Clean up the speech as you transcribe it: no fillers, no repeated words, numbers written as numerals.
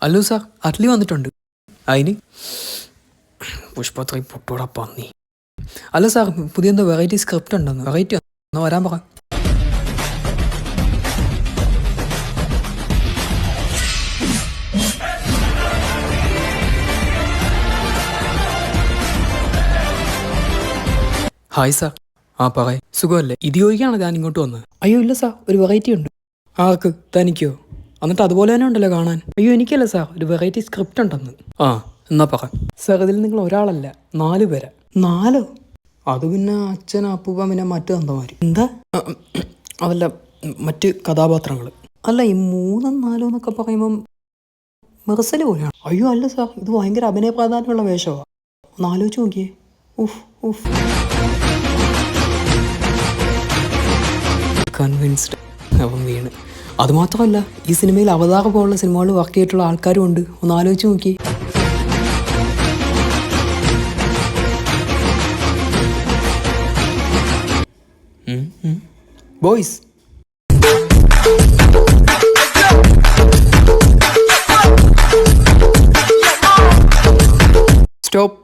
Hello sir, Atley വന്നിട്ടുണ്ട്. അതിന് പുഷ്പ3 പൊട്ടോടാ പന്നി. അല്ല സാർ, പുതിയ എന്തോ വെറൈറ്റി സ്ക്രിപ്റ്റ് ഉണ്ടെന്ന്. വെറൈറ്റി ഒന്ന് വരാൻ പറ. Hi sir. ആ പറയ്, സുഖമല്ലേ? ഇത് ചോദിക്കാണോ ഞാൻ ഇങ്ങോട്ട് വന്നത്? അയ്യോ ഇല്ല സാർ, ഒരു വെറൈറ്റി ഉണ്ട്. ആർക്ക്? തനിക്കോ? എന്നിട്ട് അതുപോലെ തന്നെ ഉണ്ടല്ലോ കാണാൻ. അയ്യോ എനിക്കല്ല സാർ, ഒരു വെറൈറ്റി സ്ക്രിപ്റ്റ് ഉണ്ടെന്ന്. ആ എന്നാ പറ സാർ. ഇതിൽ നിങ്ങൾ ഒരാളല്ല, 4 പേരാ. 4? അത് പിന്നെ അച്ഛൻ, അപ്പൂപ്പ, പിന്നെ മറ്റു തന്തമാര്. എന്താ? അതല്ല, മറ്റ് കഥാപാത്രങ്ങൾ. അല്ല, ഈ 3 4 എന്നൊക്കെ പറയുമ്പം മെർസൽ പോലെയാണ്. അയ്യോ അല്ല സാർ, ഇത് ഭയങ്കര അഭിനയ പ്രാധാന്യമുള്ള വേഷമാണ്. ഒന്ന് ആലോചിച്ച് നോക്കിയേ. ഉഫ് ഉഫ്. കൺവിൻസ്ഡ്. അവൻ വീണ്. അതുമാത്രമല്ല, ഈ സിനിമയിൽ അവതാർ പോലുള്ള സിനിമകളിൽ വർക്ക് ചെയ്തിട്ടുള്ള ആൾക്കാരും ഉണ്ട്. ഒന്ന് ആലോചിച്ച് നോക്കി. Boys, stop.